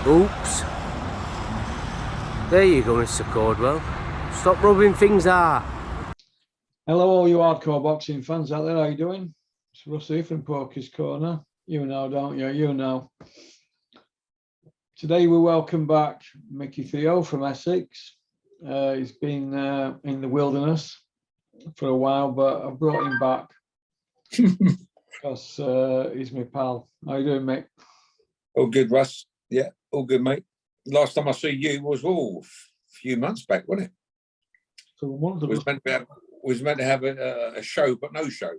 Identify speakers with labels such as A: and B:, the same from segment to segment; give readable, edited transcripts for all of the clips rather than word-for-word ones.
A: Oops. There you go, Mr. Cordwell. Stop rubbing things out.
B: Hello, all you hardcore boxing fans out there. How you doing? It's Russ here from Porky's Corner. You know, don't you? You know. Today we welcome back Micky Theo from Essex. He's been in the wilderness for a while, but I brought him back because he's my pal. How you doing, mate?
C: All good, Russ. Yeah, all good, mate. Last time I saw you was a few months back, wasn't it?
B: So one of
C: was meant to have a show, but no show,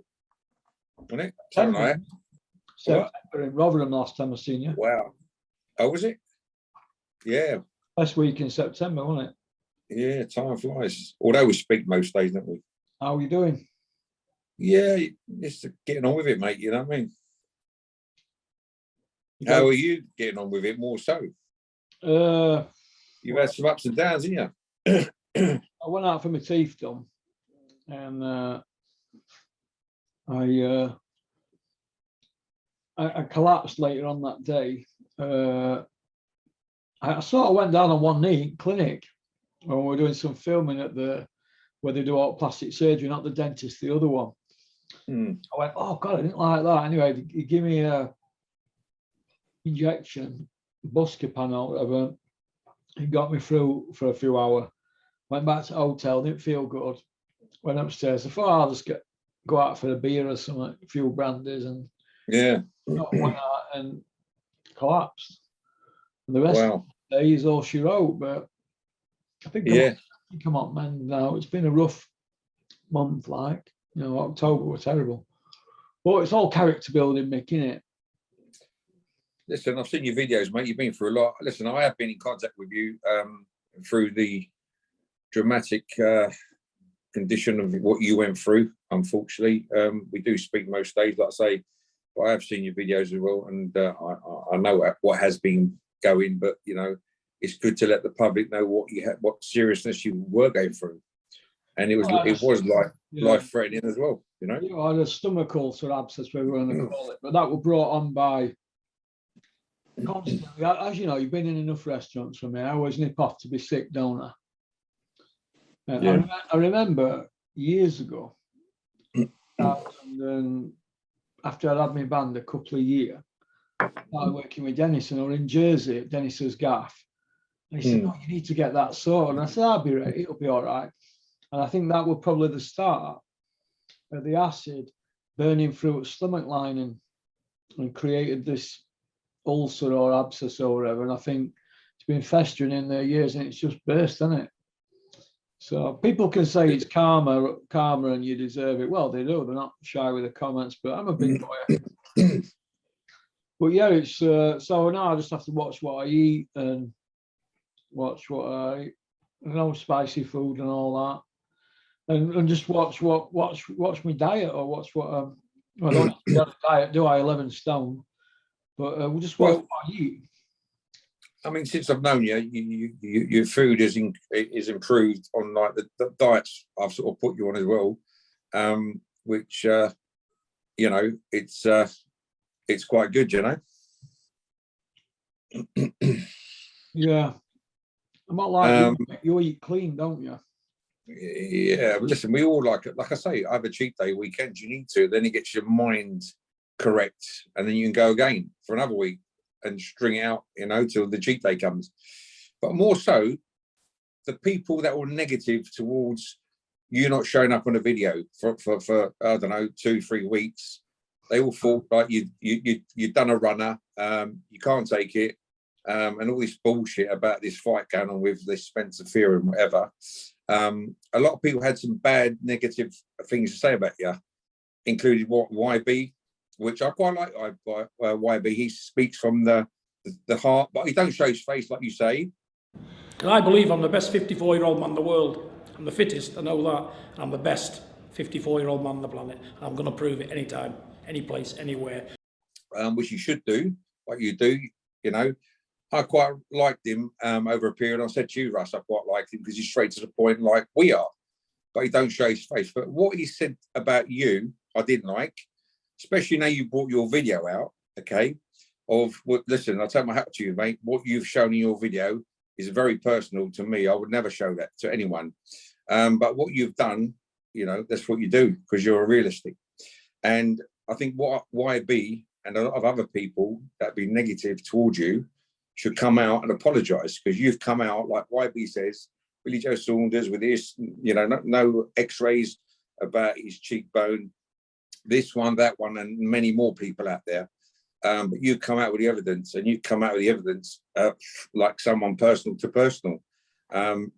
C: wasn't it? Something like that.
B: September in Rotherham last time I seen you.
C: Wow. Oh, was it? Yeah.
B: Last week in September, wasn't it?
C: Yeah, time flies. Although we speak most days, don't we?
B: How are you doing?
C: Yeah, just getting on with it, mate. You know what I mean? How are you getting on with it more so? You've had some ups and downs, haven't you?
B: I went out for my teeth done, and I collapsed later on that day. I sort of went down on one knee in clinic when we were doing some filming at where they do all plastic surgery, not the dentist, the other one. I went, oh God, I didn't like that. Anyway, he gave me a injection, Buscopan or whatever. He got me through for a few hours. Went back to the hotel, didn't feel good. Went upstairs. I thought I'll just go out for a beer or something, a few brandies, and went out and collapsed. And the rest of the day is all she wrote, but I think I'm on mend now. It's been a rough month, like, you know, October was terrible. But it's all character building, Mick, isn't it?
C: Listen, I've seen your videos, mate. You've been through a lot. Listen, I have been in contact with you through the dramatic condition of what you went through. Unfortunately, we do speak most days, like I say, but I have seen your videos as well, and I know what has been going. But you know, it's good to let the public know what seriousness you were going through, and it was like life threatening as well. You know,
B: I had a stomach ulcer abscess, we were going to call it, but that was brought on by constantly. As you know, you've been in enough restaurants for me. I always nip off to be sick, don't I? And I remember years ago, and after I'd had my band a couple of years, I was working with Dennis, and I was in Jersey at Dennis's gaff. And he said, "No, you need to get that sorted." And I said, "I'll be ready. It'll be all right." And I think that was probably the start of the acid burning through its stomach lining and created this ulcer or abscess or whatever. And I think it's been festering in there years, and it's just burst, hasn't it? So people can say it's karma, and you deserve it. Well, they do. They're not shy with the comments, but I'm a big boy. But yeah, it's so now I just have to watch what I eat and watch what I, spicy food and all that, and just watch my diet, or watch what I don't have a diet, do I? 11 stone, but we'll just watch what I eat.
C: I mean, since I've known you, your food is improved on like the diets I've sort of put you on as well, which you know, it's quite good, you know.
B: Yeah, I'm not like you eat clean, don't you?
C: Yeah, but listen, we all like I say, I have a cheat day weekends. You need to, then it gets your mind correct, and then you can go again for another week and string it out, you know, till the cheat day comes. But more so, the people that were negative towards you not showing up on a video for I don't know, 2-3 weeks, they all thought like you'd done a runner, you can't take it, and all this bullshit about this fight going on with this Spencer Fear and whatever. A lot of people had some bad negative things to say about you, including YB, which I quite like. YB, he speaks from the heart, but he don't show his face like you say.
D: I believe I'm the best 54-year-old man in the world. I'm the fittest, I know that. I'm the best 54-year-old man on the planet. I'm going to prove it anytime, any place, anywhere.
C: Which you should do, like you do, you know. I quite liked him over a period. I said to you, Russ, I quite liked him because he's straight to the point like we are, but he don't show his face. But what he said about you, I didn't like, especially now you brought your video out, okay? of what. Listen, I'll take my hat to you, mate. What you've shown in your video is very personal to me. I would never show that to anyone. But what you've done, you know, that's what you do because you're a realistic. And I think what YB and a lot of other people that be negative towards you should come out and apologise, because you've come out, like YB says, Billy Joe Saunders with his, you know, no x-rays about his cheekbone, this one, that one, and many more people out there. But you come out with the evidence, and you come out with the evidence like someone personal to personal.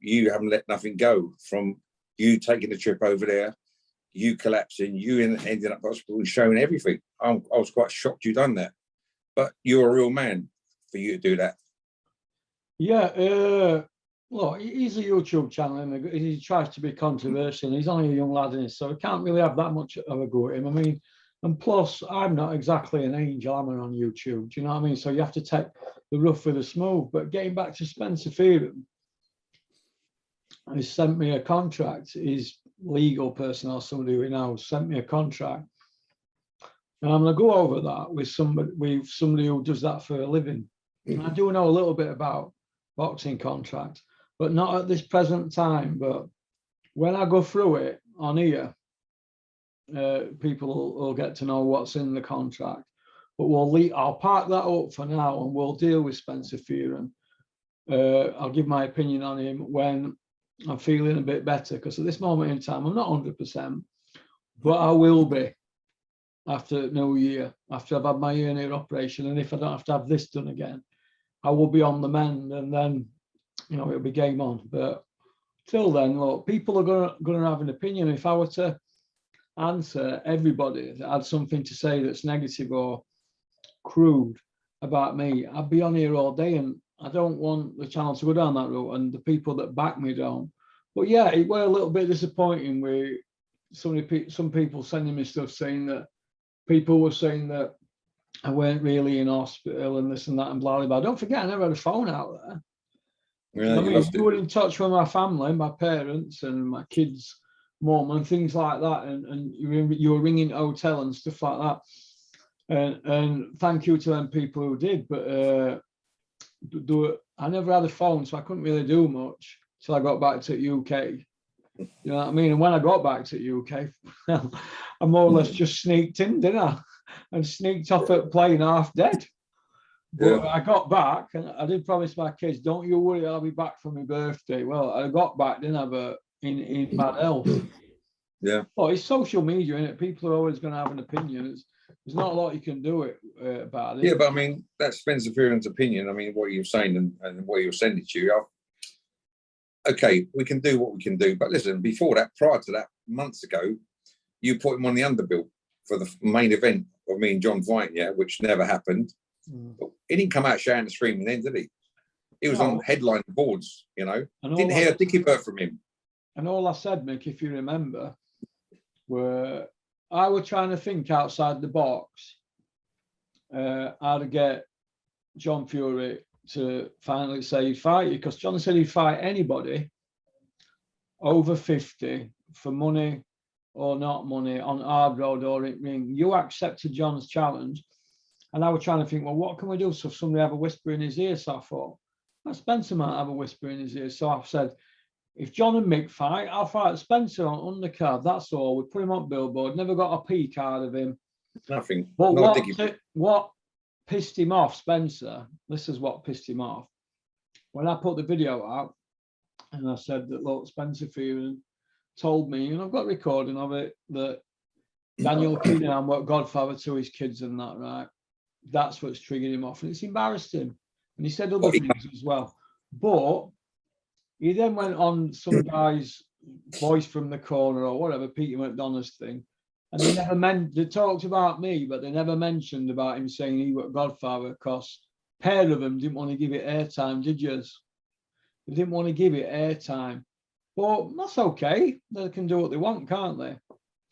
C: You haven't let nothing go, from you taking the trip over there, you collapsing, you ending up hospital and showing everything. I was quite shocked you done that. But you're a real man for you to do that.
B: Yeah, look, he's a YouTube channel and he tries to be controversial. He's only a young lad in it, so we can't really have that much of a go at him. I mean, and plus, I'm not exactly an angel, I'm on YouTube. Do you know what I mean? So you have to take the rough with the smooth. But getting back to Spencer Fearon, he sent me a contract. His legal personnel, somebody we know, sent me a contract. And I'm going to go over that with somebody who does that for a living. And I do know a little bit about boxing contracts, but not at this present time. But when I go through it on here, people will get to know what's in the contract. But I'll park that up for now, and we'll deal with Spencer Fearon. I'll give my opinion on him when I'm feeling a bit better, because at this moment in time, I'm not 100%, but I will be after New Year, after I've had my hernia operation. And if I don't have to have this done again, I will be on the mend, and then, you know, it'll be game on. But till then, look, people are going to have an opinion. If I were to answer everybody that had something to say that's negative or crude about me, I'd be on here all day, and I don't want the channel to go down that route, and the people that back me don't. But yeah, it was a little bit disappointing with some people sending me stuff saying that people were saying that I weren't really in hospital and this and that and blah, blah, blah. Don't forget, I never had a phone out there.
C: Yeah,
B: I mean, you were in touch with my family, my parents and my kids' mum and things like that. And you were ringing hotel and stuff like that. And thank you to them people who did. But I never had a phone, so I couldn't really do much till I got back to the UK. You know what I mean? And when I got back to the UK, I more or less just sneaked in, didn't I? And sneaked off at plane half dead. But I got back, and I did promise my kids, don't you worry, I'll be back for my birthday. Well, I got back, didn't I? But in bad health.
C: Yeah.
B: Well, it's social media, isn't it? People are always going to have an opinion. There's not a lot you can do about it.
C: Yeah, but I mean, that's Spencer Fearon's opinion. I mean, what you're saying and what you're sending to you. Okay, we can do what we can do. But listen, before that, prior to that, months ago, you put him on the underbill for the main event of me and John fighting, yeah, which never happened. But he didn't come out shouting and screaming then, did he? He was on headline boards, you know. Didn't hear a dicky bird from him.
B: And all I said, Mick, if you remember, were I was trying to think outside the box how to get John Fury to finally say he'd fight you, because John said he'd fight anybody over 50 for money or not money on hard road or in ring. You accepted John's challenge, and I was trying to think, well, what can we do? So if somebody have a whisper in his ear, so I thought, well, Spencer might have a whisper in his ear. So I said, if John and Mick fight, I'll fight Spencer on undercard. That's all. We put him on billboard. Never got a peek out of him.
C: Nothing.
B: But what pissed him off, Spencer, this is what pissed him off. When I put the video out and I said that, look, Spencer Fearon told me, and I've got recording of it, that Daniel Keenan was godfather to his kids and that, right? That's what's triggered him off. And it's embarrassed him. And he said other things as well. But he then went on some guy's Voice from the Corner or whatever, Peter McDonough's thing. And they talked about me, but they never mentioned about him saying he was godfather, because pair of them didn't want to give it airtime, did you? They didn't want to give it airtime. But that's okay. They can do what they want, can't they?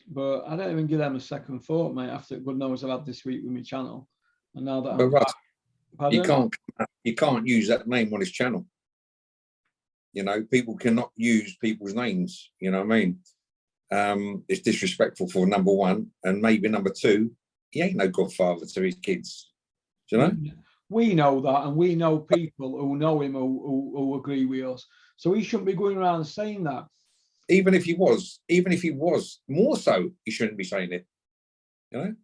B: But I don't even give them a second thought, mate, after good knows I've had this week with my channel. And now that
C: you can't use that name on his channel. You know, people cannot use people's names. You know what I mean? It's disrespectful for number one, and maybe number two, he ain't no godfather to his kids. Do you know?
B: We know that, and we know people who know him who agree with us. So he shouldn't be going around saying that.
C: Even if he was more so, he shouldn't be saying it. You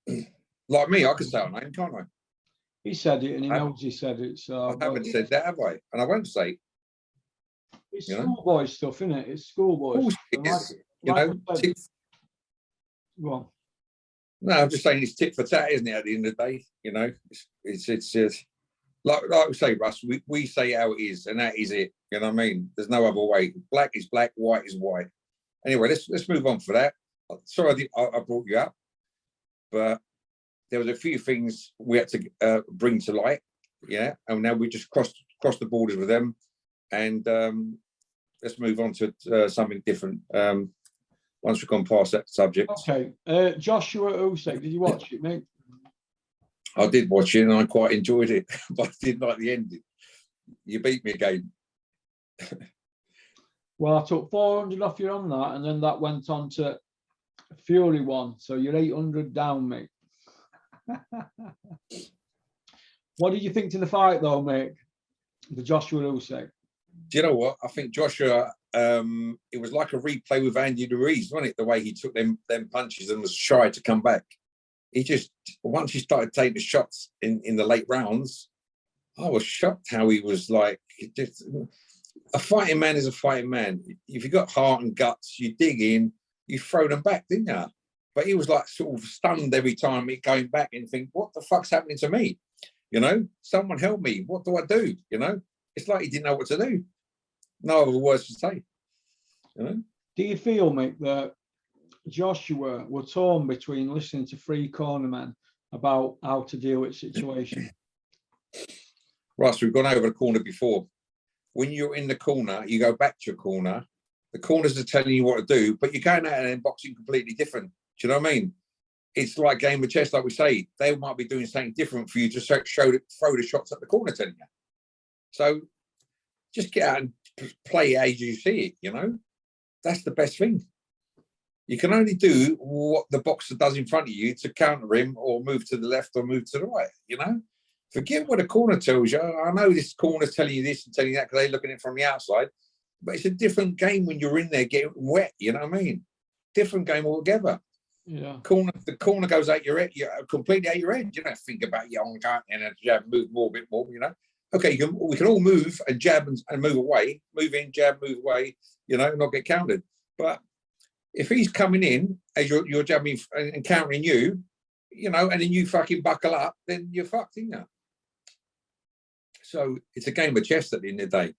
C: know, like me, I could say our name, can't I?
B: He said it, and he knows he said it. So
C: I haven't said that, have I? And I won't say.
B: It's
C: You know?
B: schoolboy stuff, isn't it? It's schoolboy
C: Of
B: stuff.
C: course it is.
B: Like
C: You know,
B: I said, go on.
C: no, I'm just saying it's tit for tat, isn't it? At the end of the day, you know, it's like we say, Russ. We say how it is, and that is it. You know what I mean? There's no other way. Black is black, white is white. Anyway, let's move on for that. Sorry, I brought you up, but there was a few things we had to bring to light. Yeah, and now we just crossed the borders with them, and let's move on to something different. Once we've gone past that subject.
B: Okay, Joshua Usyk, did you watch it, mate?
C: I did watch it and I quite enjoyed it, but I didn't like the ending. You beat me again.
B: Well, I took 400 off you on that, and then that went on to Fury 1. So you're 800 down, mate. What did you think to the fight, though, mate? The Joshua Usyk.
C: Do you know what? I think Joshua, it was like a replay with Andy Ruiz, wasn't it? The way he took them punches and was shy to come back. He just, once he started taking the shots in the late rounds, I was shocked how he was like, just, a fighting man is a fighting man. If you've got heart and guts, you dig in, you throw them back, didn't you? But he was like sort of stunned every time he going back and think, what the fuck's happening to me? You know, someone help me. What do I do? You know, it's like he didn't know what to do. No other words to say. You know?
B: Do you feel, mate, that Joshua were torn between listening to three cornermen about how to deal with the situation?
C: Russ, we've gone over the corner before. When you're in the corner, you go back to your corner. The corners are telling you what to do, but you're going out and boxing completely different. Do you know what I mean? It's like game of chess, like we say. They might be doing something different for you to throw the shots at the corner, telling you. So just get out and play as you see it, you know? That's the best thing. You can only do what the boxer does in front of you to counter him or move to the left or move to the right, you know? Forget what the corner tells you. I know this corner's telling you this and telling you that because they're looking at it from the outside, but it's a different game when you're in there getting wet, you know what I mean? Different game altogether.
B: Yeah.
C: The corner goes out your head, you're completely out your head. You don't think about your own gut and jab, move more, a bit more, you know? Okay, we can all move and jab and move away, move in, jab, move away, you know, not get countered. But if he's coming in as you're jabbing and countering you, you know, and then you fucking buckle up, then you're fucked, ain't you? So it's a game of chess at the end of the day.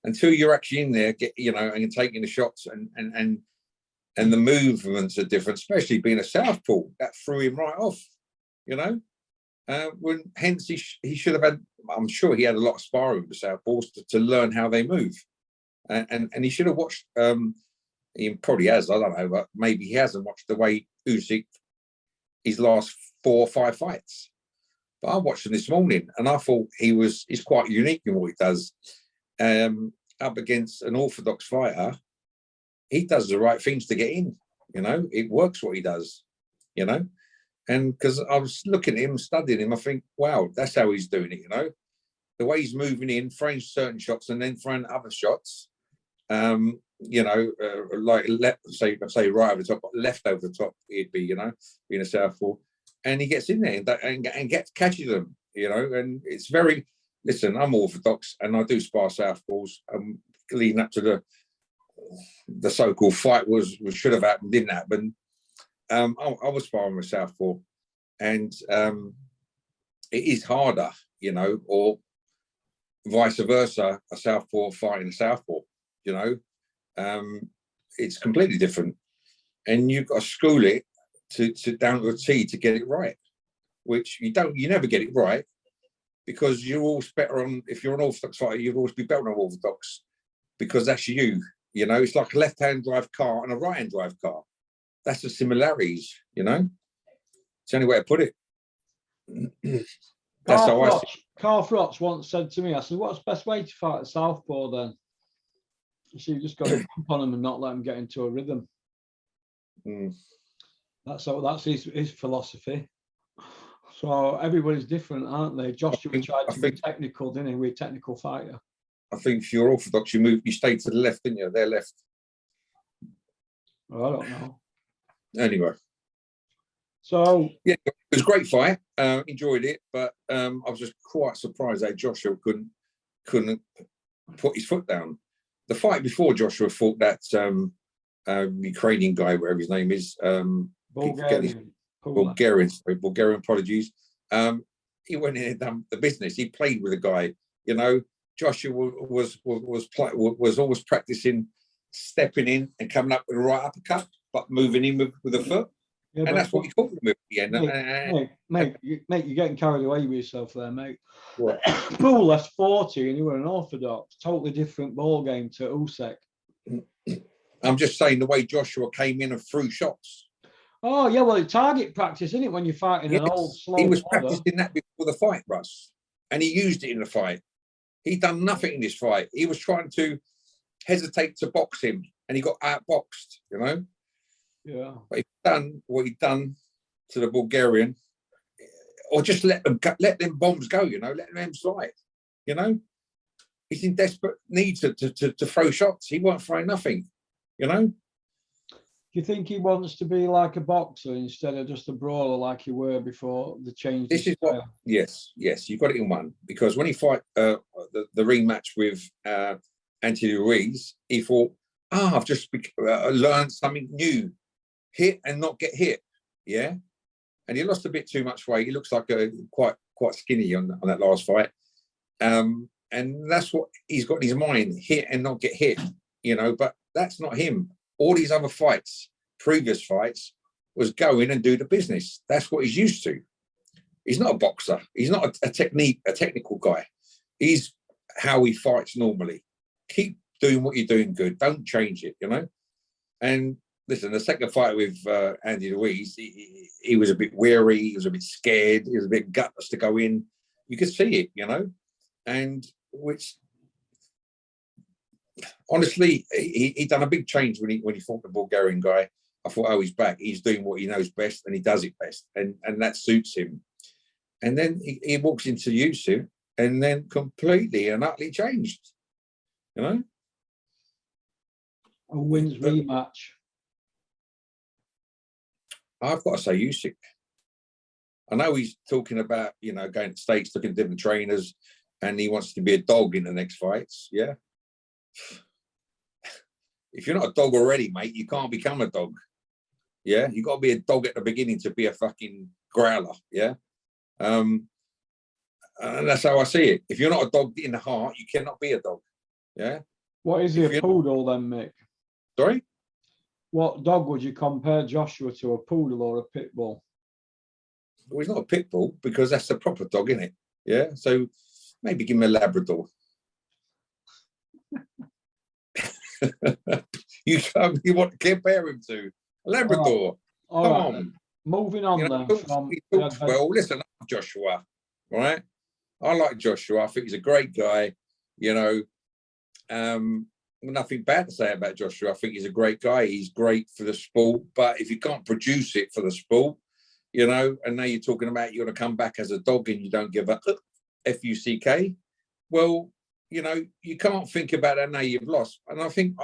C: Until you're actually in there, you know, and you're taking the shots and the movements are different, especially being a southpaw. That threw him right off, you know. When hence he should have had. I'm sure he had a lot of sparring with the southpaws to learn how they move, and he should have watched. He probably has. I don't know, but maybe he hasn't watched the way Usyk his last 4 or 5 fights. But I watched him this morning, and I thought he's quite unique in what he does. Up against an orthodox fighter, he does the right things to get in. You know, it works what he does. You know, and because I was looking at him, studying him, I think, wow, that's how he's doing it. You know, the way he's moving in, throwing certain shots, and then throwing other shots. You know, like say right over the top, left over the top, he'd be, you know, being a southpaw, and he gets in there and catches them, you know, and it's very. Listen, I'm orthodox, and I do spar southpaws. Leading up to the so-called fight was should have happened, didn't happen. I was sparring with southpaw, and it is harder, you know, or vice versa, a southpaw fighting a southpaw, you know. It's completely different, and you've got to school it to down to a T to get it right, which you never get it right, because you're always better on, if you're an orthodox fighter, you'd always be better on orthodox, because that's you, you know. It's like a left-hand drive car and a right-hand drive car. That's the similarities, you know. It's the only way to put it. That's how I see it.
B: Carl Frotz once said to me, I said, what's the best way to fight a southpaw then? So you just got to jump on him and not let him get into a rhythm. That's his philosophy. So everybody's different, aren't they? Joshua tried
C: I
B: to be
C: think
B: technical, didn't he? We're a technical fighter.
C: I think if you're orthodox, you stay to the left, didn't you? They're left.
B: Well, I don't know.
C: Anyway.
B: So
C: Yeah, it was a great fight. Enjoyed it, but I was just quite surprised that Joshua couldn't put his foot down. The fight before Joshua fought that Ukrainian guy, whatever his name is,
B: Bulgarian.
C: Bulgarian. Apologies. He went in and done the business. He played with the guy. You know, Joshua was always practicing stepping in and coming up with the right uppercut, but moving in with the foot.
B: Yeah,
C: and that's what he caught him with at the end.
B: Mate, you're getting carried away with yourself there, mate.
C: What?
B: Poole left 40 and you were an orthodox. Totally different ball game to Usyk.
C: I'm just saying the way Joshua came in and threw shots.
B: Oh, yeah, well, it's target practice, isn't it, when you're fighting an old, slow
C: He was
B: order.
C: practicing that before the fight, Russ, and he used it in the fight. He done nothing in this fight. He was trying to hesitate to box him, and he got outboxed, you know?
B: Yeah.
C: But he'd done what he'd done to the Bulgarian, or just let them bombs go, you know, let them slide, you know? He's in desperate need to throw shots. He won't throw nothing, you know?
B: Do you think he wants to be like a boxer instead of just a brawler like he were before the change?
C: This is what, yes, you got it in one. Because when he fight the rematch with Anthony Ruiz, he thought, I've just learned something new. Hit and not get hit, yeah? And he lost a bit too much weight. He looks like quite skinny on that last fight. And that's what he's got in his mind, hit and not get hit, you know, but that's not him. All these other fights, previous fights, was go in and do the business. That's what he's used to. He's not a boxer. He's not a technical guy. He's how he fights normally. Keep doing what you're doing good. Don't change it, you know? And listen, the second fight with Andy Ruiz, he was a bit weary. He was a bit scared. He was a bit gutless to go in. You could see it, you know? And which... honestly, he done a big change when he fought the Bulgarian guy. I thought, oh, he's back. He's doing what he knows best, and he does it best, and that suits him. And then he walks into Yusuf, and then completely and utterly changed. You know,
B: a wins rematch.
C: I've got to say Yusuf. I know he's talking about, you know, going to States, looking at different trainers, and he wants to be a dog in the next fights. Yeah. If you're not a dog already, mate, you can't become a dog. Yeah, you got to be a dog at the beginning to be a fucking growler. Yeah, and that's how I see it. If you're not a dog in the heart, you cannot be a dog. Yeah.
B: What is he, a poodle then, Mick?
C: Sorry.
B: What dog would you compare Joshua to, a poodle or a pit bull?
C: Well, he's not a pit bull because that's a proper dog, isn't it? Yeah. So maybe give him a Labrador. You want to compare him to a Labrador?
B: All right. Come on. Moving on, you know, then.
C: He talks well. Listen, Joshua, right? I like Joshua. I think he's a great guy. You know, nothing bad to say about Joshua. I think he's a great guy. He's great for the sport. But if you can't produce it for the sport, you know, and now you're talking about you want to come back as a dog and you don't give up, F-U-C-K. Well, you know, you can't think about that now you've lost. And I think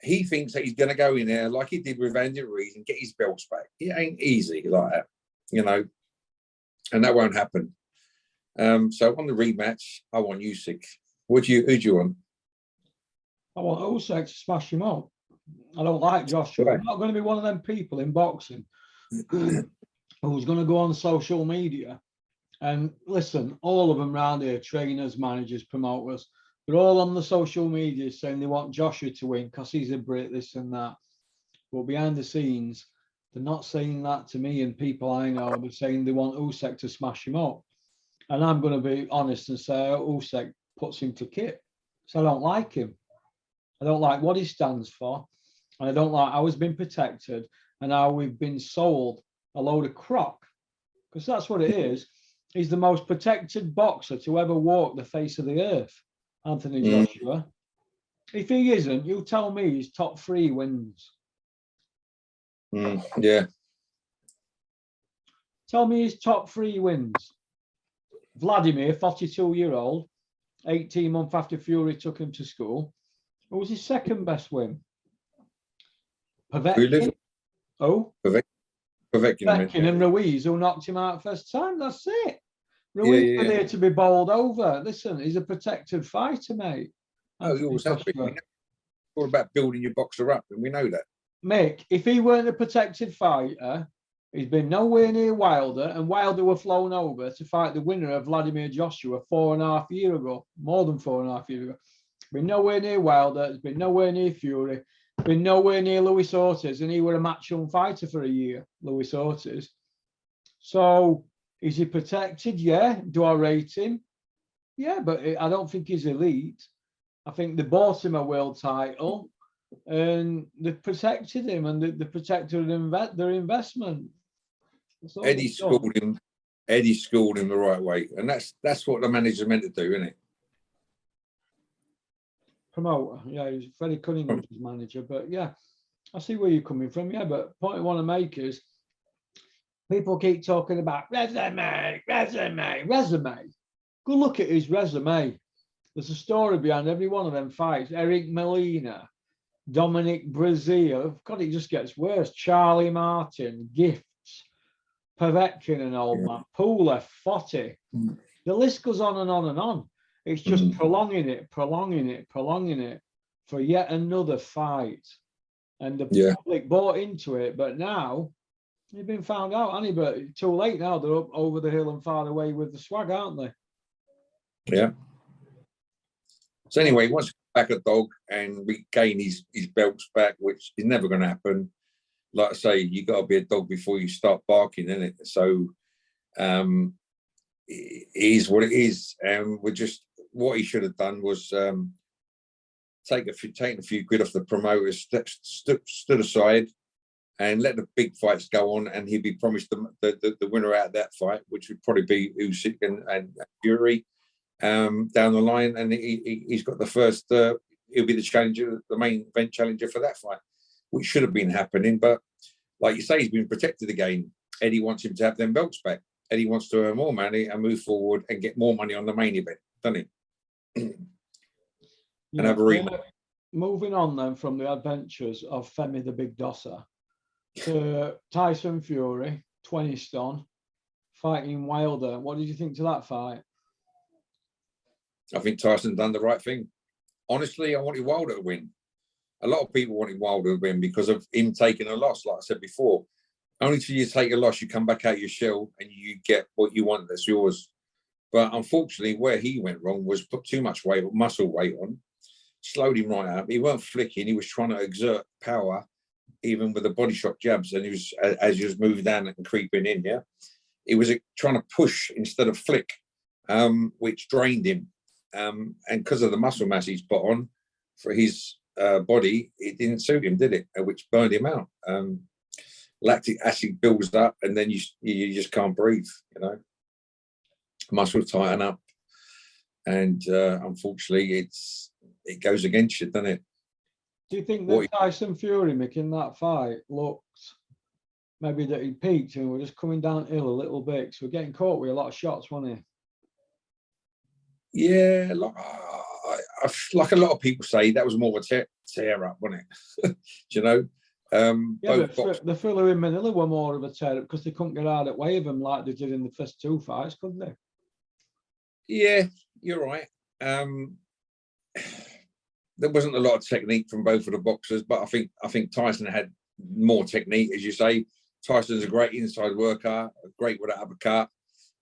C: he thinks that he's going to go in there like he did with Andy Ruiz and get his belts back. It ain't easy like that, you know, and that won't happen. So on the rematch, I want Usyk. Who do you want?
B: I want Usyk to smash him up. I don't like Joshua.
C: Right.
B: I'm not going to be one of them people in boxing who's going to go on social media. And listen, all of them around here, trainers, managers, promoters, they're all on the social media saying they want Joshua to win because he's a Brit, this and that. But behind the scenes, they're not saying that to me and people I know. They're saying they want Usyk to smash him up. And I'm going to be honest and say Usyk puts him to kit. So I don't like him. I don't like what he stands for. And I don't like how he's been protected and how we've been sold a load of crock. Because that's what it is. He's the most protected boxer to ever walk the face of the earth, Anthony Joshua. If he isn't, you tell me his top 3 wins.
C: Yeah.
B: Tell me his top 3 wins. Vladimir, 42-year-old, 18 months after Fury took him to school. What was his second best win? Povetkin. Oh,
C: Povetkin
B: and Ruiz, who knocked him out first time. That's it.
C: Yeah,
B: Ruiz was there to be bowled over. Listen, he's a protected fighter, mate.
C: Oh, he always has been. It's all about building your boxer up, and we know that.
B: Mick, if he weren't a protected fighter, he's been nowhere near Wilder, and Wilder were flown over to fight the winner of Vladimir Joshua 4.5 years ago, more than 4.5 years ago. Been nowhere near Wilder, it's been nowhere near Fury, been nowhere near Luis Ortiz, and he were a matchroom fighter for a year, Luis Ortiz. So, is he protected? Yeah. Do I rate him? Yeah, but I don't think he's elite. I think they bought him a world title and they protected him, and they protected their investment.
C: Eddie schooled him the right way, and that's what the manager's meant to do, isn't it?
B: Promoter, yeah, he's Freddie Cunningham's manager, but yeah, I see where you're coming from. Yeah, but the point I want to make is people keep talking about resume. Go look at his resume. There's a story behind every one of them fights. Eric Molina, Dominic Brazil. God, it just gets worse. Charlie Martin, Gifts, Povetkin, and old man. Pooler, Fotty. The list goes on and on and on. It's just prolonging it for yet another fight. And the public bought into it, but now they've been found out, hasn't he? But too late now. They're up over the hill and far away with the swag, aren't they?
C: Yeah. So anyway, he wants to back a dog and regain his belts back, which is never going to happen. Like I say, you got to be a dog before you start barking, innit? So it is what it is, and we're just what he should have done was taken a few quid off the promoters, stood aside, and let the big fights go on, and he'd be promised the winner out of that fight, which would probably be Usyk and Fury. Down the line, and he's got the first. He'll be the challenger, the main event challenger for that fight, which should have been happening. But like you say, he's been protected again. Eddie wants him to have them belts back. Eddie wants to earn more money and move forward and get more money on the main event, doesn't he? And have a rematch.
B: Moving on then from the adventures of Femi the Big Dosser to Tyson Fury, 20 stone, fighting Wilder. What did you think to that fight?
C: I think Tyson done the right thing. Honestly, I wanted Wilder to win. A lot of people wanted Wilder to win because of him taking a loss, like I said before. Only till you take a loss, you come back out your shell and you get what you want that's yours. But unfortunately, where he went wrong was put too much weight, muscle weight on, slowed him right up. He weren't flicking. He was trying to exert power, even with the body shot jabs. And he was, as he was moving down and creeping in, yeah, he was trying to push instead of flick, which drained him. And because of the muscle mass he's put on for his body, it didn't suit him, did it? Which burned him out. Lactic acid builds up, and then you just can't breathe. You know, muscles tighten up, and unfortunately, it goes against you, doesn't it?
B: Do you think that Tyson Fury making that fight looked maybe that he peaked and we're just coming downhill a little bit? So we're getting caught with a lot of shots, wasn't he?
C: Yeah, like a lot of people say, that was more of a tear up, wasn't it? Do you know?
B: Yeah, but the filler in Manila were more of a tear up because they couldn't get out of way of him like they did in the first two fights, couldn't they?
C: Yeah, you're right. There wasn't a lot of technique from both of the boxers, but I think Tyson had more technique, as you say. Tyson's a great inside worker, great with that uppercut.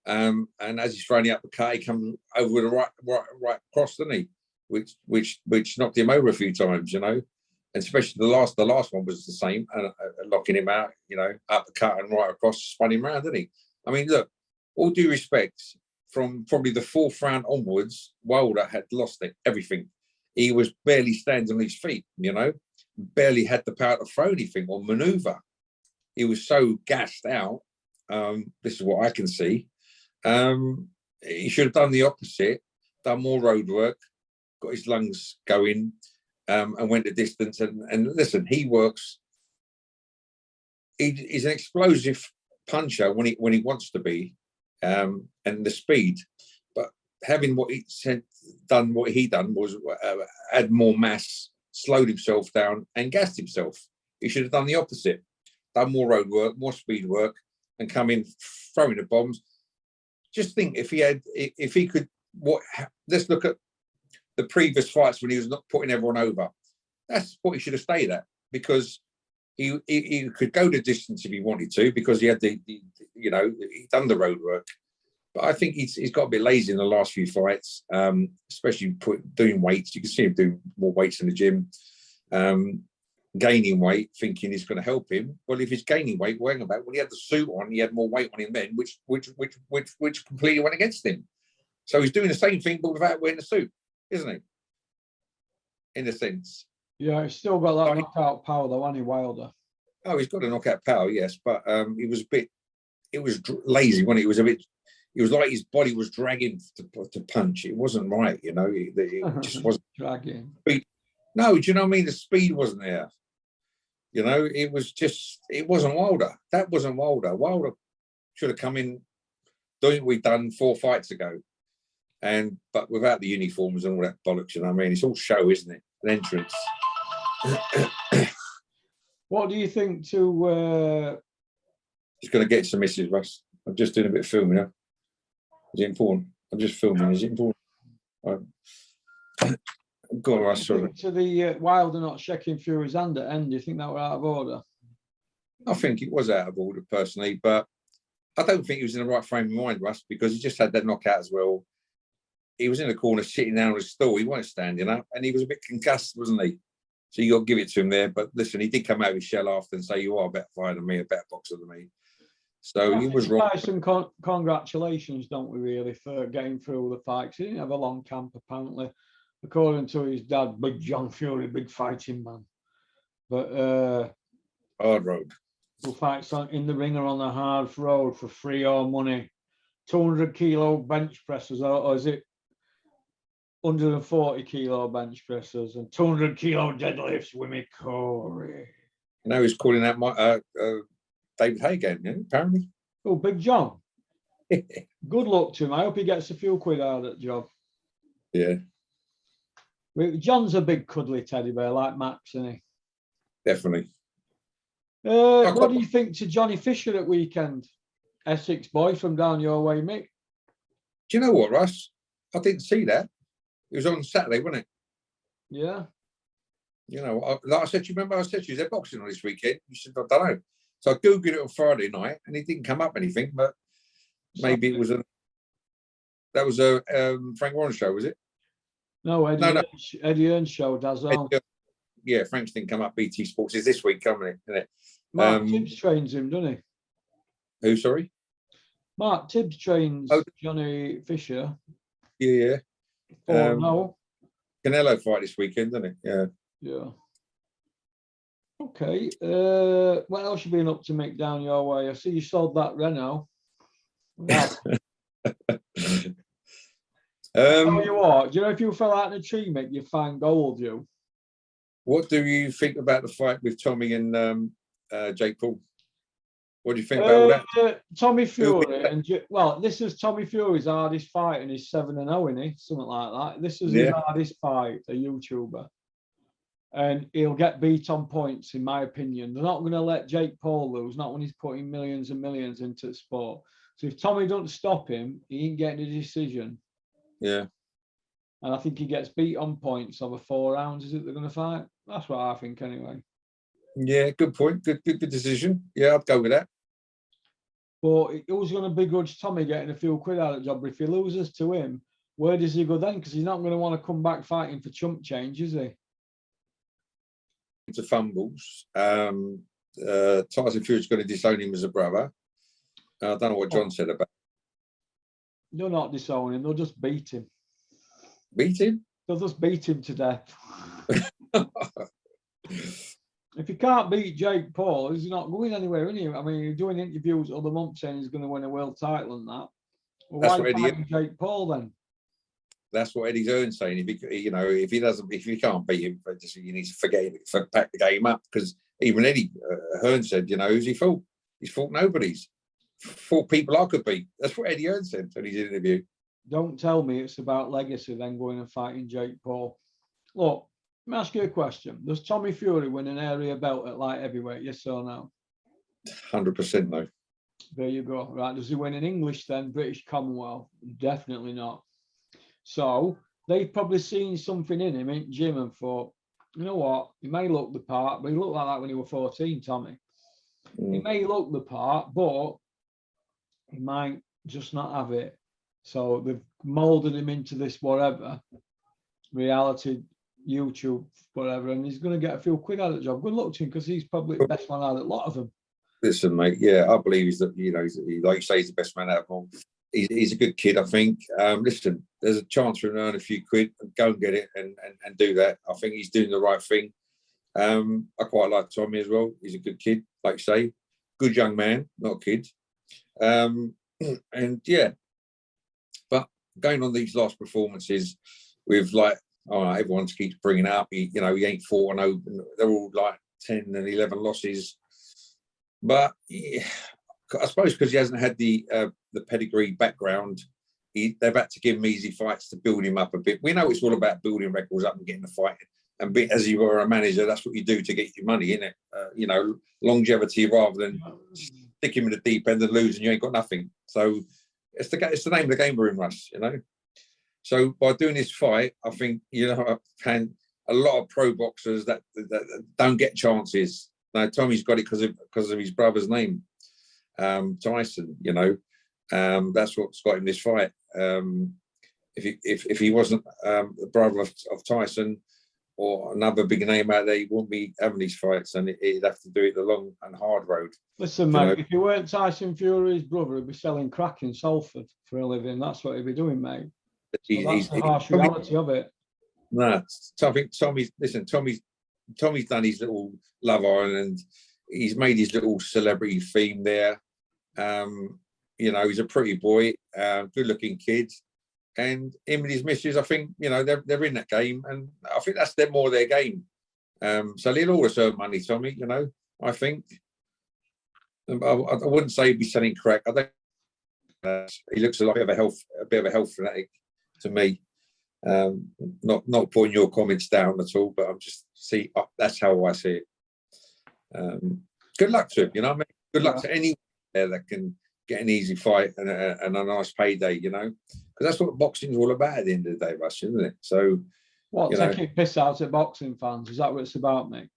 C: And as he's throwing the uppercut, he comes over with a right cross, doesn't he? Which knocked him over a few times, you know. And especially the last one was the same, locking him out, you know, uppercut and right across, spun him around, didn't he? I mean, look, all due respect, from probably the fourth round onwards, Wilder had lost everything. He was barely standing on his feet, you know, barely had the power to throw anything or maneuver. He was so gassed out. This is what I can see. He should have done the opposite, done more road work, got his lungs going, and went the distance. And listen, he works. He's an explosive puncher when he wants to be, and the speed. But having what he said, done what he done was add more mass, slowed himself down, and gassed himself. He should have done the opposite, done more road work, more speed work, and come in throwing the bombs. Just think if he could. Let's look at the previous fights when he was not putting everyone over. That's what he should have stayed at, because he could go the distance if he wanted to, because he had he'd done the road work. But I think he's got a bit lazy in the last few fights, especially doing weights. You can see him doing more weights in the gym, gaining weight, thinking it's going to help him. Well, if he's gaining weight, worrying about when he had the suit on, he had more weight on him then, which completely went against him. So he's doing the same thing, but without wearing the suit, isn't he? In a sense.
B: Yeah, he's still got that knockout power, though, hasn't he, Wilder?
C: Oh, he's got a knockout power, yes, but he was a bit. It was lazy when it was a bit. It was like his body was dragging to punch. It wasn't right, It just wasn't
B: dragging.
C: No, do you know what I mean? The speed wasn't there. It was just. It wasn't Wilder. That wasn't Wilder. Wilder should have come in doing what we'd done 4 fights ago, but without the uniforms and all that bollocks. You know what I mean? It's all show, isn't it? An entrance.
B: What do you think to?
C: He's going to get some misses, Russ. I'm just doing a bit of filming. Is it important? I'm just filming. Is it important? Go on, Russ. Sorry.
B: To the Wilder not shaking Fury's hand at end, do you think that were out of order?
C: I think it was out of order personally, but I don't think he was in the right frame of mind, Russ, because he just had that knockout as well. He was in the corner sitting down on his stool. He wasn't standing up, and he was a bit concussed, wasn't he? So you got to give it to him there. But listen, he did come out of his shell after and say, "You are a better fighter than me, a better boxer than me." So he was wrong.
B: Some congratulations, don't we, really, for getting through the fights. He didn't have a long camp, apparently, according to his dad, Big John Fury, big fighting man. But
C: hard road.
B: Who fights in the ring or on the hard road for free or money? 200-kilo bench presses, or is it 140-kilo bench presses and 200-kilo deadlifts with me, Corey?
C: Now he's calling out David Hay again, apparently.
B: Oh, Big John. Good luck to him. I hope he gets a few quid out of that job.
C: Yeah.
B: John's a big cuddly teddy bear, like Max, isn't he?
C: Definitely.
B: What do you think to Johnny Fisher at weekend? Essex boy from down your way, Mick.
C: Do you know what, Russ? I didn't see that. It was on Saturday, wasn't it?
B: Yeah.
C: Like I said to you, remember I said to you, is there boxing on this weekend? You said, I don't know. So I Googled it on Friday night and it didn't come up anything, but maybe it was that was a Frank Warren show, was it?
B: No, Eddie Earn's show does on.
C: Yeah, Frank's didn't come up. BT Sports is this week, isn't it?
B: Mark Tibbs trains him, doesn't he?
C: Who, sorry?
B: Mark Tibbs trains Johnny Fisher.
C: Yeah.
B: No.
C: Canelo fight this weekend, doesn't it? Yeah.
B: Yeah. Okay. What else you been up to, Mick, down your way? I see you sold that Renault. Tell you what, do you know if you fell out in a tree, Mick, you'd find gold, you.
C: What do you think about the fight with Tommy and Jake Paul? What do you think about all that?
B: Tommy Fury this is Tommy Fury's hardest fight, and he's 7-0, isn't he? Something like that. This is his hardest fight, a YouTuber, and he'll get beat on points, in my opinion. They're not going to let Jake Paul lose, not when he's putting millions and millions into the sport. So if Tommy doesn't stop him, he ain't getting a decision.
C: Yeah.
B: And I think he gets beat on points over 4 rounds. Is it they're going to fight? That's what I think, anyway.
C: Yeah, good point. Good decision. Yeah, I'd go with that.
B: But who's going to begrudge Tommy getting a few quid out of the job? But if he loses to him, where does he go then? Because he's not going to want to come back fighting for chump change, is he?
C: To fumbles. Tyson Fury's going to disown him as a brother. I don't know what John said about.
B: They'll not disown him. They'll just beat him.
C: Beat him?
B: They'll just beat him to death. If you can't beat Jake Paul, he's not going anywhere, is he? I mean, he's doing interviews other month saying he's going to win a world title and that. Well, why fighting Jake Paul then?
C: That's what Eddie Hearn's saying. If he can't beat him, you need to pack the game up, because even Eddie Hearn said, who's he fought? He's fought nobody's. thought people I could beat. That's what Eddie Hearn said in his interview.
B: Don't tell me it's about legacy, then going and fighting Jake Paul. Look, let me ask you a question. Does Tommy Fury win an area belt at light heavyweight? Yes or no?
C: 100% no.
B: There you go. Right. Does he win in English then? British Commonwealth? Definitely not. So they've probably seen something in him in gym and thought, you know what? He may look the part, but he looked like that when he was 14, Tommy. He may look the part, but he might just not have it. So they've molded him into this whatever, reality, YouTube, whatever, and he's going to get a few quid out of the job. Good luck to him, because he's probably the best man out of a lot of them.
C: Listen, mate, yeah, I believe he's, you know, like you say, he's the best man out of them. He's a good kid, I think. Listen, there's a chance for him to earn a few quid. Go and get it and do that. I think he's doing the right thing. I quite like Tommy as well. He's a good kid, like you say. Good young man, not a kid. And yeah, but going on these last performances with like, everyone keeps bringing up, he ain't 4-0. They're all like 10 and 11 losses. But yeah, I suppose because he hasn't had the pedigree background, they've had to give him easy fights to build him up a bit. We know it's all about building records up and getting the fight. And as you were a manager, that's what you do to get your money, innit? Longevity rather than stick him in the deep end and lose and you ain't got nothing. So it's the name of the game we're in, Russ, you know? So by doing this fight, I think, and a lot of pro boxers that don't get chances. Now, Tommy's got it because of his brother's name, Tyson, that's what's got him this fight. If he wasn't the brother of Tyson or another big name out there, he wouldn't be having these fights, and he'd have to do it the long and hard road.
B: Listen, mate, if he weren't Tyson Fury's brother, he'd be selling crack in Salford for a living. That's what he'd be doing, mate. So that's the harsh reality of it.
C: No, I think Tommy's done his little Love Island. He's made his little celebrity theme there. He's a pretty boy, good-looking kid. And him and his missus, I think, they're in that game. And I think that's more their game. So they'll always earn money, Tommy, I think. I wouldn't say he'd be selling crack. I think he looks like a bit of a health fanatic to me. Not putting your comments down at all, but I'm just that's how I see it. Good luck to him, Good luck to anyone there that can get an easy fight and a nice payday, because that's what boxing's all about at the end of the day, Russ, isn't it? So,
B: taking piss out at boxing fans, is that what it's about, mate?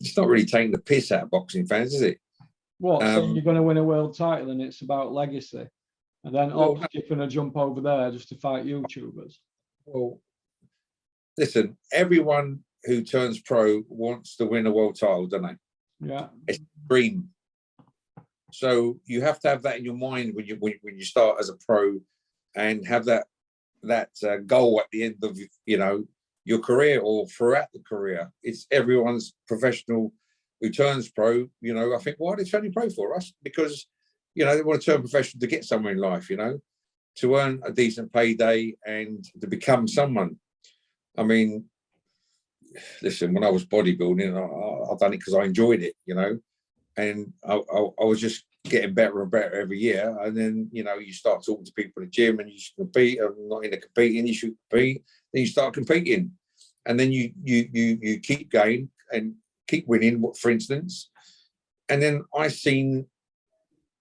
C: It's not really taking the piss out of boxing fans, is it?
B: What, saying you're going to win a world title and it's about legacy, and then skipping a jump over there just to fight YouTubers?
C: Well, listen, everyone who turns pro wants to win a world title, don't they?
B: Yeah.
C: It's a dream. So you have to have that in your mind when you start as a pro, and have that goal at the end of your career or throughout the career. It's everyone's professional who turns pro. I think, why are they turning pro for us? Because they want to turn professional to get somewhere in life. To earn a decent payday and to become someone. I mean, listen, when I was bodybuilding, I've done it because I enjoyed it, and I was just getting better and better every year. And then, you start talking to people in the gym and you should compete. I'm not into competing, you should compete. Then you start competing. And then you keep going and keep winning, for instance. And then I seen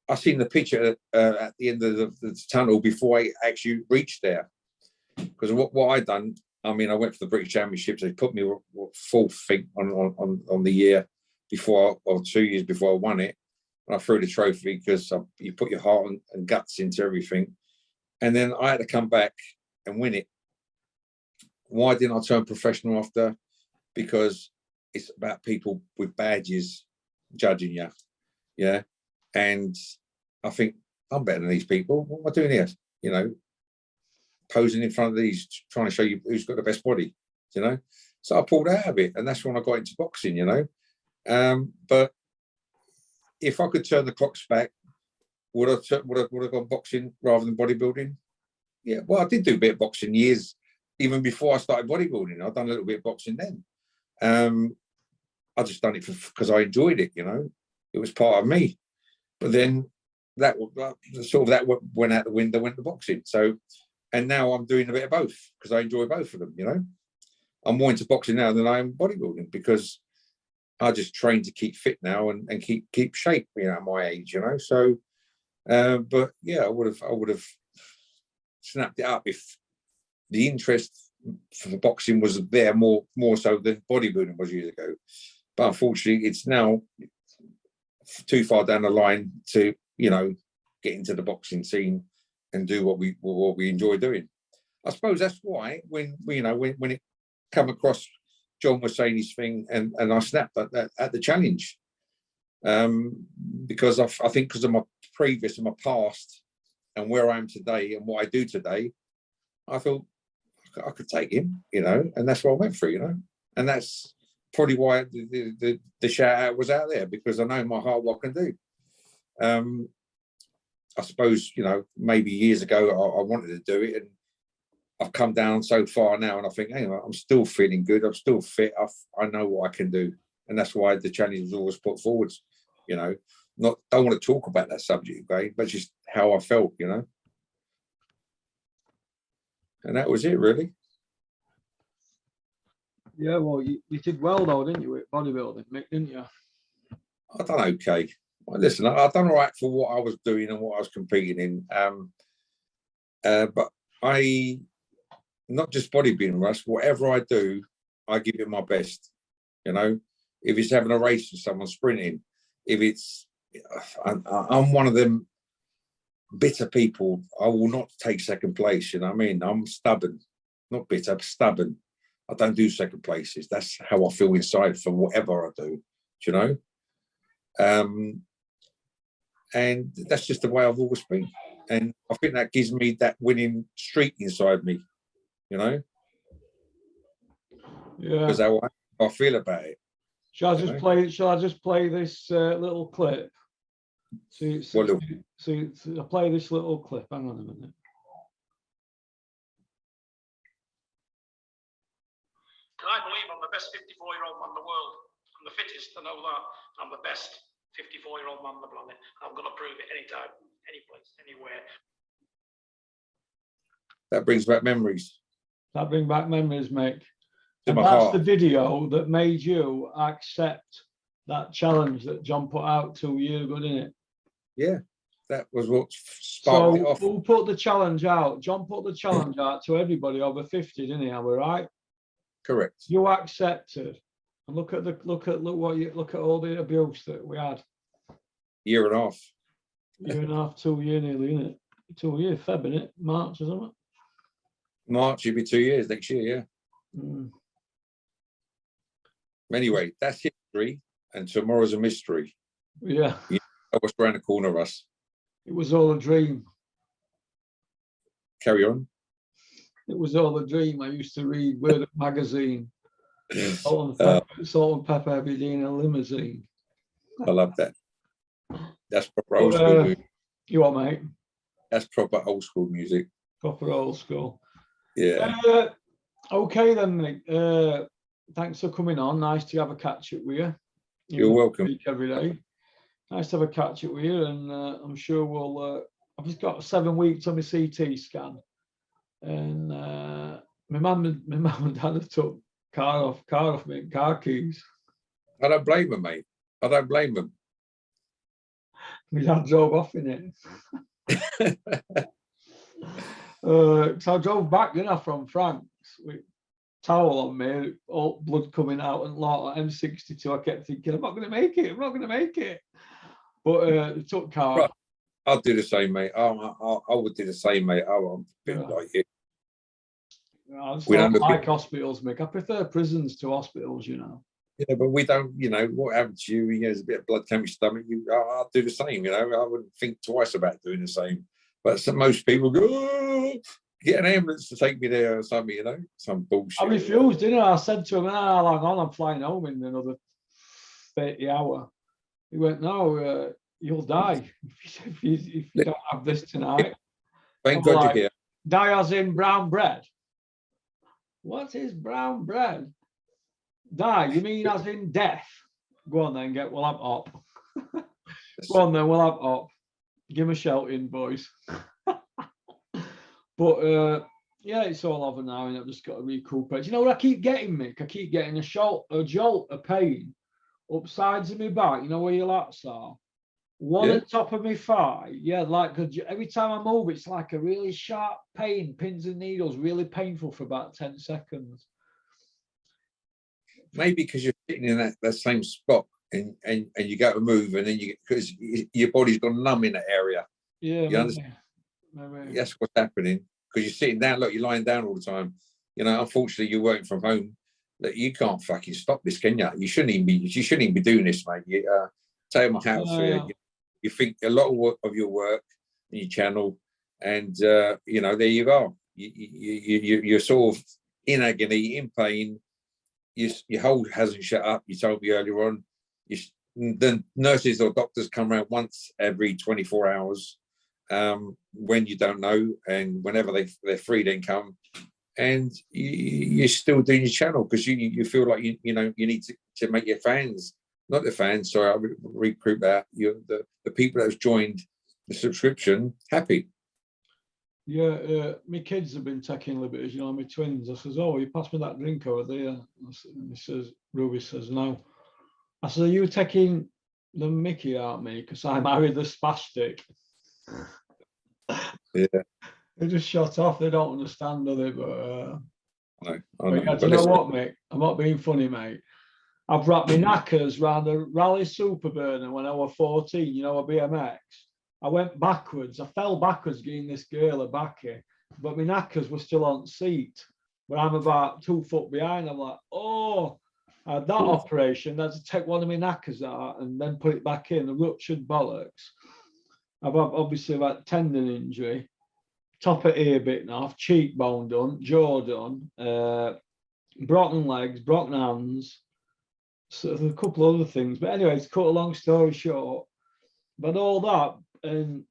C: the picture at the end of the tunnel before I actually reached there. Because what I done, I went for the British Championships. They put me fourth thing on the year before, or 2 years before I won it. And I threw the trophy because you put your heart and guts into everything. And then I had to come back and win it. Why didn't I turn professional after? Because it's about people with badges judging you. Yeah. And I think I'm better than these people. What am I doing here? Posing in front of these, trying to show you who's got the best body, So I pulled out of it, and that's when I got into boxing, But if I could turn the clocks back, would I have gone boxing rather than bodybuilding? Yeah, well, I did do a bit of boxing years, even before I started bodybuilding. I'd done a little bit of boxing then. I just done it because I enjoyed it, It was part of me. But then sort of that went out the window, went to boxing. So, and now I'm doing a bit of both because I enjoy both of them. You know, I'm more into boxing now than I am bodybuilding because I just train to keep fit now and keep shape. You know, at my age. You know, so. But yeah, I would have snapped it up if the interest for boxing was there more so than bodybuilding was years ago. But unfortunately, it's now too far down the line to, you know, get into the boxing scene and do what we enjoy doing. I suppose that's why when it come across, John was saying his thing, and I snapped at the challenge. Because I think because of my previous and my past and where I am today and what I do today, I thought I could take him, you know, and that's what I went through, you know, and that's probably why the shout out was out there, because I know my heart what I can do. I suppose, you know, maybe years ago I wanted to do it, and I've come down so far now, and I think, hey, I'm still feeling good, I'm still fit, I know what I can do, and that's why the challenge was always put forward. You know, don't want to talk about that subject, okay, but just how I felt, you know, and that was it, really.
B: Yeah, well, you did well though, didn't you, with bodybuilding, Mick, didn't you?
C: I done okay. Well, listen, I done all right for what I was doing and what I was competing in. But I, not just bodybuilding, Russ, whatever I do, I give it my best. You know, if it's having a race with someone sprinting, if it's, I'm one of them bitter people. I will not take second place. You know what I mean? I'm stubborn, not bitter, I'm stubborn. I don't do second places. That's how I feel inside for whatever I do. You know? And that's just the way I've always been. And I think that gives me that winning streak inside me, you know?
B: Yeah.
C: Because how I feel about it.
B: Shall I just play this little clip? See, I'll play this little clip. Hang on a minute.
D: I believe I'm the best 54-year-old man in the world. I'm the fittest, I know that. I'm the best 54-year-old man on the planet. I'm going to prove it anytime, any place, anywhere.
C: That brings back memories.
B: That brings back memories, Mick.
C: To
B: And
C: my
B: that's
C: heart.
B: the video that made you accept that challenge that John put out 2 years ago, didn't it?
C: Yeah, that was what sparked it off.
B: Who put the challenge out? John put the challenge out to everybody over 50, didn't he? Am I right?
C: Correct.
B: You accepted. And look at all the abuse that we had.
C: Year and a half.
B: Year and a half, 2 years nearly, isn't it? 2 years, Feb, isn't it? March or something.
C: March, it'll be 2 years next year, yeah.
B: Mm.
C: Anyway, that's history, and tomorrow's a mystery.
B: Yeah.
C: You know what's around the corner of us.
B: It was all a dream.
C: Carry on.
B: It was all a dream. I used to read Word Up magazine. Salt and pepper every day in a limousine.
C: I love that. That's proper old school music.
B: You what, mate?
C: That's proper old school music.
B: Proper old school.
C: Yeah.
B: Okay then, mate. Thanks for coming on. Nice to have a catch up with you.
C: You're welcome.
B: Every day. Nice to have a catch up with you, and I'm sure we'll. I've just got 7 weeks on my CT scan, and my mum and dad have took car off me, car keys.
C: I don't blame them, mate. I don't blame them.
B: My dad drove off in it. So I drove back, didn't I, from France with towel on me, all blood coming out, and lot M62. I kept thinking, I'm not going to make it. I'm not going to make it. But they took car.
C: Right. I'll do the same, mate. I would do the same, mate. I'm a bit like you.
B: I just don't like hospitals, Mick. I prefer prisons to hospitals, you know.
C: Yeah, but we don't, you know, what happened to you, there's a bit of blood coming your stomach, I'll do the same, you know. I wouldn't think twice about doing the same. But most people go, oh, get an ambulance to take me there or something, you know, some bullshit.
B: I refused, didn't I? I said to him, hang on, I'm flying home in another 30 hours. He went, no, you'll die if you don't have this tonight.
C: Thank God you're here.
B: Die as in brown bread. What is brown bread? Die, you mean as in death? Go on then, we'll have up. Go on then, we'll have up. Give 'em a shout in, boys. But yeah, it's all over now, and I've just got to recuperate. You know what I keep getting, Mick? I keep getting a jolt of pain up sides of my back. You know where your lats are? One
C: Yeah.
B: on top of my thigh. Yeah, like every time I move, it's like a really sharp pain, pins and needles, really painful for about 10 seconds.
C: Maybe because you're sitting in that same spot and you go to move and then because your body's gone numb in that area.
B: Yeah,
C: You understand?
B: maybe.
C: That's what's happening because you're sitting down. Look, you're lying down all the time. You know, unfortunately, you're working from home. That you can't fucking stop this, can you? You shouldn't even be doing this, mate. Tell my house for you. You think a lot of your work and your channel, and you know, there you are. You're sort of in agony, in pain. Your hold hasn't shut up. You told me earlier on. The nurses or doctors come around once every 24 hours when you don't know, and whenever they're free, then come. And you're still doing your channel because you feel like you know you need to make your fans, not the fans. Sorry, I'll recruit that. The people that have joined the subscription happy.
B: Yeah, my kids have been taking liberties, you know, my twins. I says, "Oh, you pass me that drink over there." And he says, Ruby says, "No." I said, "Are you taking the Mickey out me? Because I married the spastic."
C: Yeah.
B: They just shut off. They don't understand, do they? But
C: I
B: but
C: know.
B: yeah, do you know what, mate? I'm not being funny, mate. I've wrapped my knackers round a rally super burner when I was 14, you know, a BMX. I went backwards. I fell backwards getting this girl a backy, but my knackers were still on seat. But I'm about 2 foot behind. I'm like, oh, I had that operation. I had to take one of my knackers out and then put it back in. A ruptured bollocks. Obviously had tendon injury, top of ear bitten off, cheekbone done, jaw done, broken legs, broken hands. So there's a couple of other things. But anyway, to cut a long story short, but all that and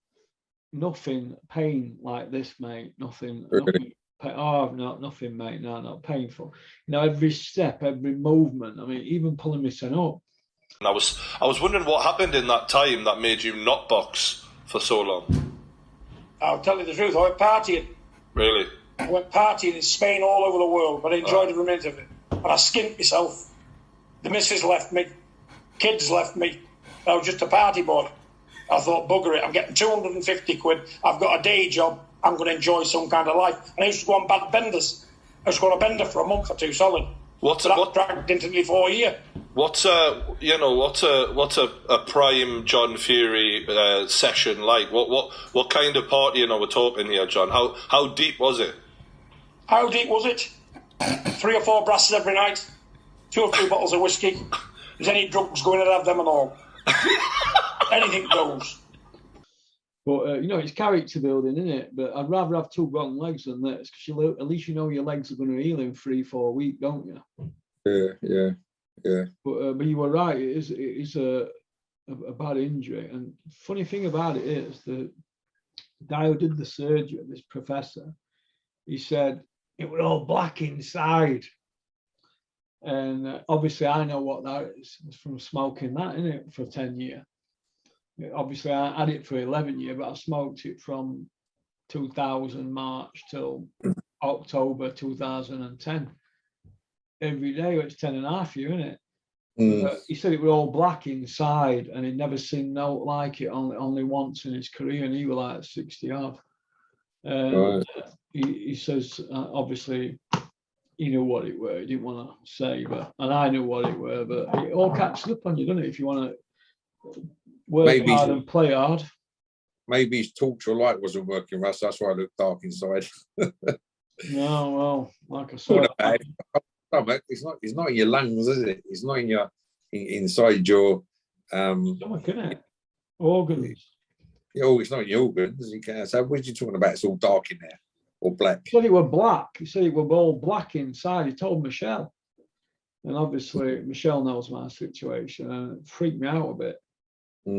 B: nothing pain like this, mate. Nothing.
C: Really?
B: Oh, no, nothing, mate. No, not painful. You know, every step, every movement. I mean, even pulling my son up.
E: And I was wondering what happened in that time that made you not box for so long.
D: I'll tell you the truth, I went partying.
E: Really?
D: I went partying in Spain all over the world, but I enjoyed every minute of it. And I skinned myself. The missus left me. Kids left me. I was just a party boy. I thought, bugger it, I'm getting 250 quid. I've got a day job. I'm going to enjoy some kind of life. And I used to go on bad benders. I used to go on a bender for a month or two solid. What dragged into me for a year.
E: What's a prime John Fury session like? What kind of partying are we talking here, John? How deep was it?
D: How deep was it? 3 or 4 brasses every night, 2 or 3 bottles of whiskey. If there's any drugs going, I'd have them and all. Anything goes.
B: But you know, it's character building, isn't it? But I'd rather have 2 broken legs than this, because at least you know your legs are going to heal in 3-4 weeks, don't you?
C: Yeah.
B: But you were right. It is a bad injury. And funny thing about it is the guy who did the surgery, this professor, he said it was all black inside. And obviously, I know what that is. It's from smoking that, isn't it, for 10 years. Obviously, I had it for 11 years, but I smoked it from 2000 March till October 2010. Every day, it's 10.5 years, isn't it? But he said it was all black inside, and he'd never seen no like it, only once in his career, and he was like 60 odd. Right. He says, obviously, he knew what it were. He didn't want to say, and I knew what it were. But it all catches up on you, doesn't it? If you want to work hard and play hard.
C: Maybe his torture light wasn't working, Russ. That's why I looked dark inside.
B: No, well, like I said,
C: it's not in your lungs, is it? It's not in your inside your
B: stomach, isn't it? Organs.
C: Oh, it's not in your organs. You can't. So what are you talking about? It's all dark in there, or black.
B: He said it were black. He said it were all black inside. He told Michelle, and obviously Michelle knows my situation, and it freaked me out a bit. Do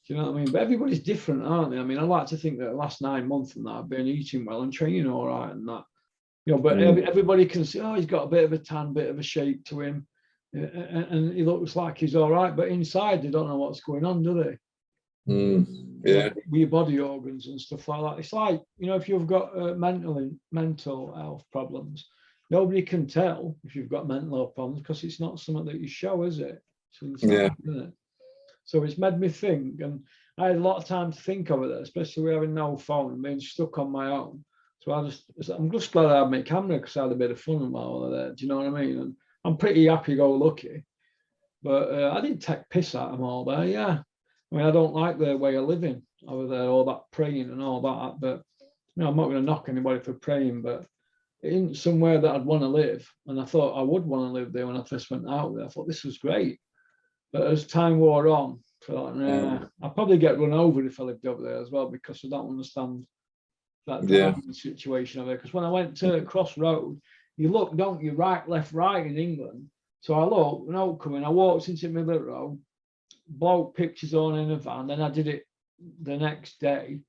B: you know what I mean? But everybody's different, aren't they? I mean, I like to think that the last 9 months and that I've been eating well and training all right and that. You know, but everybody can see, oh, he's got a bit of a tan, bit of a shape to him, and he looks like he's all right. But inside, they don't know what's going on, do they?
C: Yeah.
B: with your body organs and stuff like that. It's like, you know, if you've got mental health problems, nobody can tell if you've got mental health problems because it's not something that you show, is it? So
C: Yeah.
B: So it's made me think, and I had a lot of time to think over that, especially with having no phone and being stuck on my own. So I'm just glad I had my camera because I had a bit of fun while I was there. Do you know what I mean? And I'm pretty happy-go-lucky. But I didn't take piss at them all there, yeah. I mean, I don't like their way of living over there, all that praying and all that. But, you know, I'm not going to knock anybody for praying, but it isn't somewhere that I'd want to live. And I thought I would want to live there when I first went out there. I thought this was great. But as time wore on, I thought, nah, I'd probably get run over if I lived over there as well, because I don't understand that driving situation over there. Because when I went to Cross Road, you look, don't you, right, left, right in England. So I looked, when I was coming, I walked into Middle Road, bloke pictures on in a van, then I did it the next day.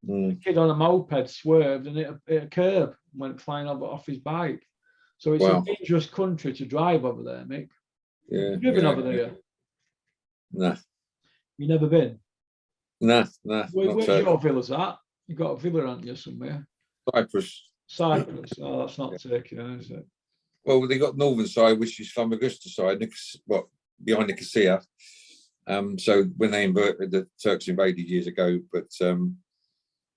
B: A kid on a moped swerved and hit a curb, went flying off his bike. So it's a dangerous country to drive over there, Mick.
C: Yeah.
B: You've driven over there?
C: Nah.
B: You never been?
C: Nah.
B: Where's your villas at? You got a villa, haven't you, somewhere? Cyprus. Oh, that's not Turkey, then, is it?
C: Well, they got northern side, which is Famagusta side, behind Nicosia. So when the Turks invaded years ago, but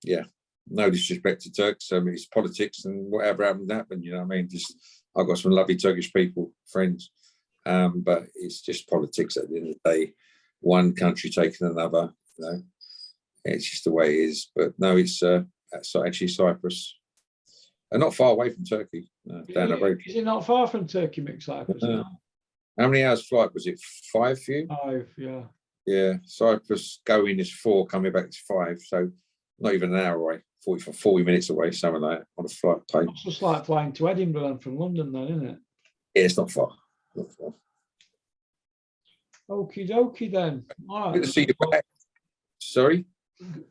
C: yeah, no disrespect to Turks. It's politics, and whatever happened. You know what I mean? I've got some lovely Turkish people, friends, but it's just politics at the end of the day. One country taking another. You know, it's just the way it is. But no, it's actually Cyprus. And not far away from Turkey, down the road.
B: Is it not far from Turkey, Mick, Cyprus?
C: How many hours flight was it? 5 for you?
B: 5, yeah.
C: Yeah, Cyprus going is 4, coming back is 5. So not even an hour away, 40 minutes away, something like that, on a flight plane.
B: It's just like flying to Edinburgh and from London then, isn't it?
C: Yeah, it's not far.
B: Okie dokie then. All right.
C: Good to see you back. Sorry?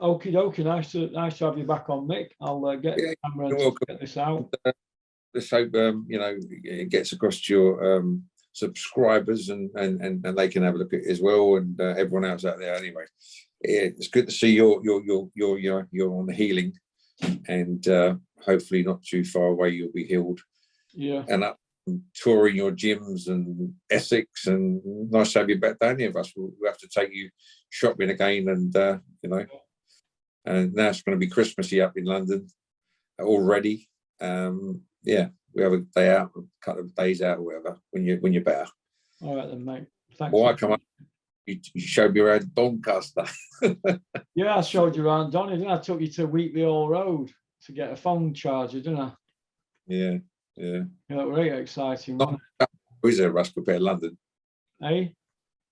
B: Okie dokie, nice to have you back on, Mick. I'll get the camera and get this out.
C: Let's hope it gets across to your subscribers and they can have a look at it as well, and everyone else out there. Anyway, yeah, it's good to see you're on the healing, and hopefully not too far away you'll be healed.
B: Yeah. And
C: up and touring your gyms and Essex, and nice to have you back. Any of us will have to take you shopping again, and and now it's going to be Christmassy up in London already. Yeah, we have a day out, a couple of days out, or whatever, when you're better.
B: All right then, mate. Thanks.
C: Well, I come up. You showed me around Doncaster.
B: Yeah, I showed you around Donny, didn't I? Took you to Wheatley Hall Road to get a phone charger, didn't I?
C: Yeah.
B: Yeah, really exciting.
C: Is there, Russ, compared to London?
B: Hey?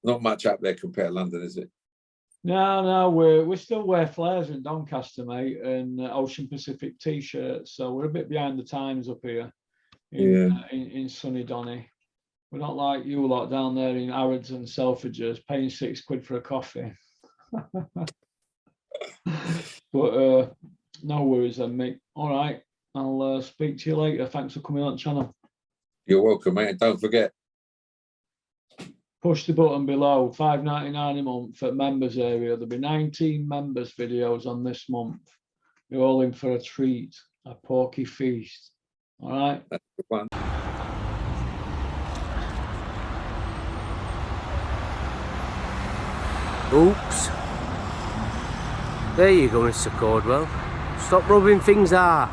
C: Not much up there compared to London, is it?
B: No, we still wear flares in Doncaster, mate, and Ocean Pacific t-shirts. So we're a bit behind the times up here in sunny Donny. We're not like you lot down there in Harrods and Selfridges paying £6 for a coffee. But no worries then, mate. All right, I'll speak to you later. Thanks for coming on the channel.
C: You're welcome, mate. And don't forget,
B: push the button below, $5.99 a month at members area. There'll be 19 members videos on this month. You're all in for a treat, a Porky feast. All right.
C: That's the one.
A: Oops. There you go, Mr. Cordwell. Stop rubbing things out.